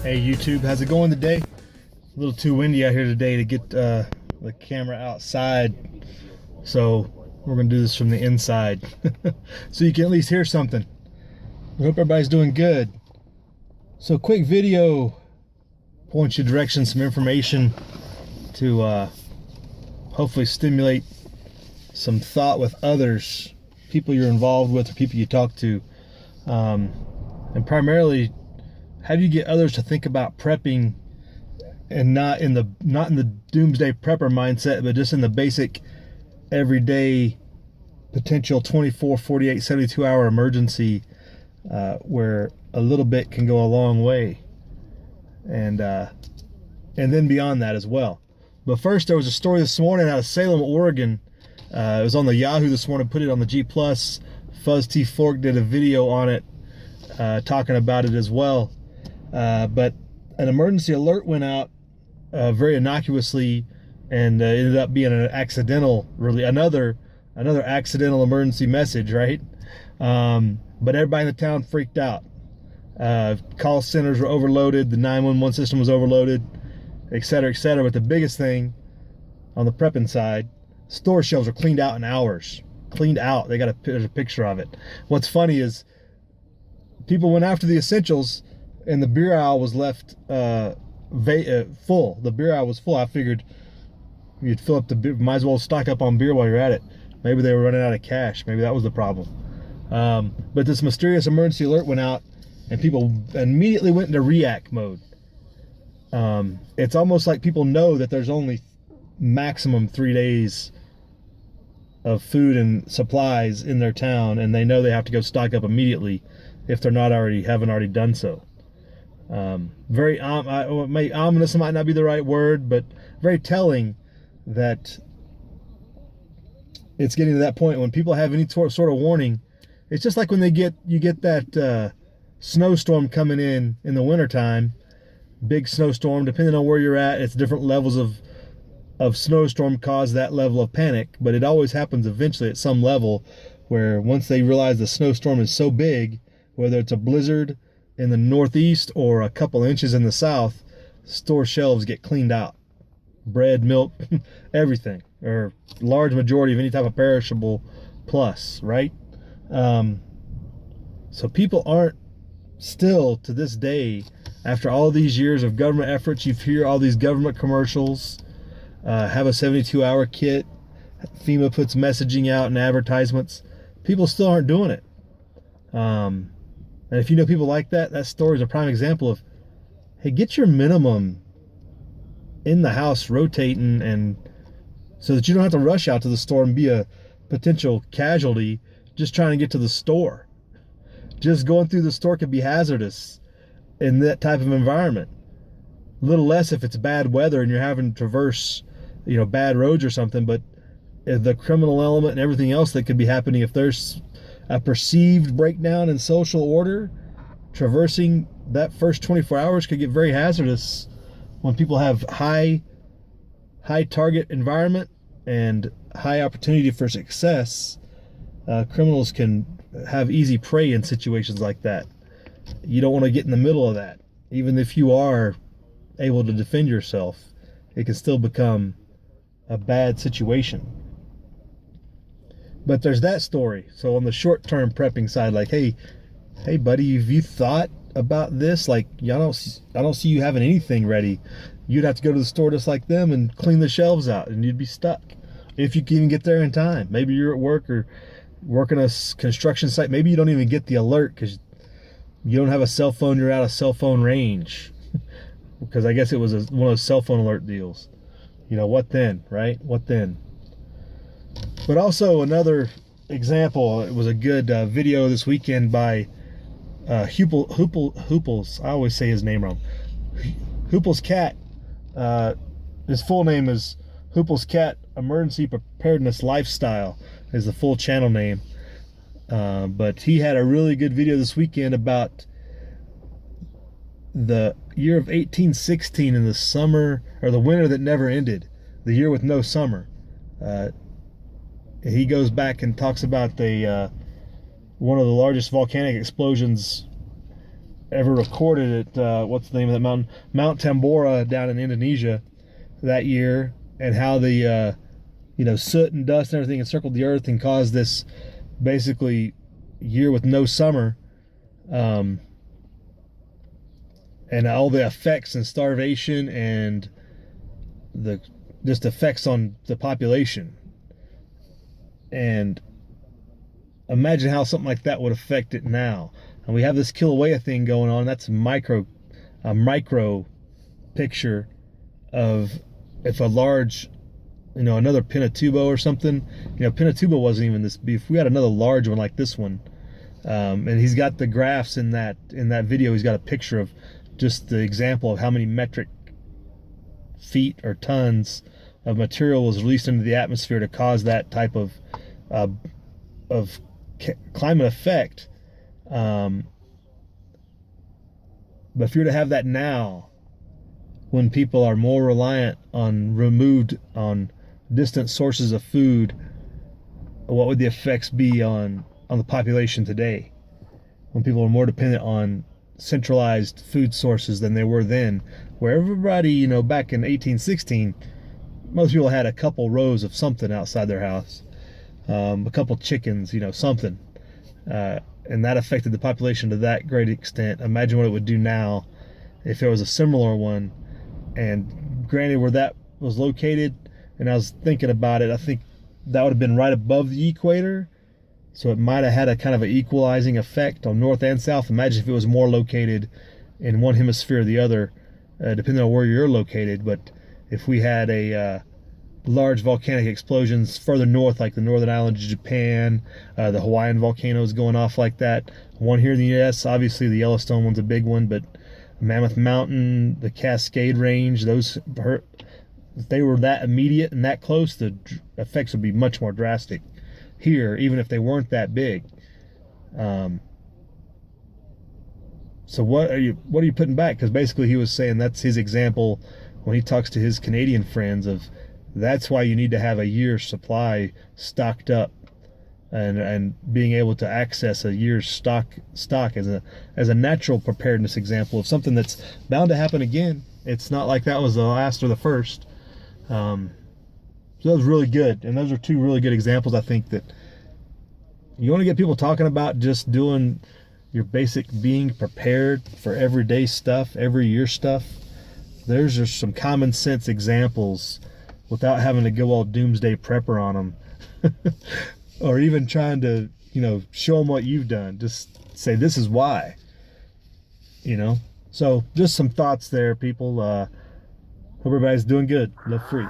Hey YouTube, how's it going today? A little too windy out here today to get the camera outside, so we're gonna do this from the inside so you can at least hear something. I hope everybody's doing good. So quick video, point you direction, some information to hopefully stimulate some thought with others, people you're involved with or people you talk to, and primarily how do you get others to think about prepping and not in the doomsday prepper mindset, but just in the basic everyday potential 24, 48, 72 hour emergency, where a little bit can go a long way, and then beyond that as well. But first, there was a story this morning out of Salem, Oregon. It was on the Yahoo this morning, put it on the G+. Fuzz T Fork did a video on it, talking about it as well. But an emergency alert went out very innocuously, and ended up being an accidental, really another accidental emergency message, right? But everybody in the town freaked out. Call centers were overloaded, the 911 system was overloaded, etc., etc. But the biggest thing on the prepping side, store shelves are cleaned out in hours. Cleaned out. There's a picture of it. What's funny is people went after the essentials, and the beer aisle was left full. The beer aisle was full. I figured you'd fill up the beer, might as well stock up on beer while you're at it. Maybe they were running out of cash. Maybe that was the problem. But this mysterious emergency alert went out, and people immediately went into react mode. It's almost like people know that there's only maximum 3 days of food and supplies in their town, and they know they have to go stock up immediately if they're haven't already done so. Very ominous might not be the right word, but very telling that it's getting to that point when people have any sort of warning. It's just like when you get that snowstorm coming in the wintertime, big snowstorm. Depending on where you're at, it's different levels of snowstorm cause that level of panic, but it always happens eventually at some level where once they realize the snowstorm is so big, whether it's a blizzard in the northeast or a couple inches in the south, store shelves get cleaned out. Bread, milk, everything, or large majority of any type of perishable plus, right? So people aren't still to this day, after all these years of government efforts, you hear all these government commercials, have a 72-hour kit, FEMA puts messaging out and advertisements. People still aren't doing it. And if you know people like that, that story is a prime example of, hey, get your minimum in the house rotating, and so that you don't have to rush out to the store and be a potential casualty just trying to get to the store. Just going through the store can be hazardous in that type of environment. A little less if it's bad weather and you're having to traverse, bad roads or something, but the criminal element and everything else that could be happening if there's a perceived breakdown in social order, traversing that first 24 hours could get very hazardous when people have high target environment and high opportunity for success. Criminals can have easy prey in situations like that. You don't want to get in the middle of that. Even if you are able to defend yourself, it can still become a bad situation. But there's that story. So on the short-term prepping side, like, hey buddy, have you thought about this? Like, I don't see you having anything ready. You'd have to go to the store just like them and clean the shelves out, and you'd be stuck if you can even get there in time. Maybe you're at work or working a construction site. Maybe you don't even get the alert because you don't have a cell phone. You're out of cell phone range because I guess it was one of those cell phone alert deals. What then, right? What then? But also another example, it was a good video this weekend by Hooples. I always say his name wrong. Hooples Cat. His full name is Hooples Cat Emergency Preparedness Lifestyle is the full channel name. But he had a really good video this weekend about the year of 1816 in the summer, or the winter that never ended, the year with no summer. He goes back and talks about one of the largest volcanic explosions ever recorded at what's the name of that mountain? Mount Tambora down in Indonesia that year, and how the soot and dust and everything encircled the earth and caused this basically year with no summer, and all the effects and starvation and the just effects on the population. And imagine how something like that would affect it now. And we have this Kilauea thing going on. That's a micro picture of if a large, another Pinatubo or something. Pinatubo wasn't even this beef. We had another large one like this one. And he's got the graphs in that video. He's got a picture of just the example of how many metric feet or tons of material was released into the atmosphere to cause that type of climate effect. But if you're to have that now, when people are more reliant on distant sources of food, what would the effects be on the population today, when people are more dependent on centralized food sources than they were then, where everybody, back in 1816, most people had a couple rows of something outside their house, a couple chickens, something, and that affected the population to that great extent. Imagine what it would do now if there was a similar one. And granted, where that was located, and I was thinking about it, I think that would have been right above the equator, so it might have had a kind of an equalizing effect on north and south. Imagine if it was more located in one hemisphere or the other, depending on where you're located. But if we had a large volcanic explosions further north, like the northern islands of Japan, the Hawaiian volcanoes going off like that, one here in the US, obviously the Yellowstone one's a big one, but Mammoth Mountain, the Cascade Range, those hurt. If they were that immediate and that close, the effects would be much more drastic here, even if they weren't that big. So what are you putting back? Because basically he was saying that's his example when he talks to his Canadian friends of that's why you need to have a year's supply stocked up, and being able to access a year's stock as a natural preparedness example of something that's bound to happen again. It's not like that was the last or the first. So that was really good, and those are two really good examples. I think that you want to get people talking about just doing your basic being prepared for everyday stuff, every year stuff. There's just some common sense examples without having to go all doomsday prepper on them. Or even trying to, show them what you've done. Just say, this is why, So just some thoughts there, people. Hope everybody's doing good. Love free.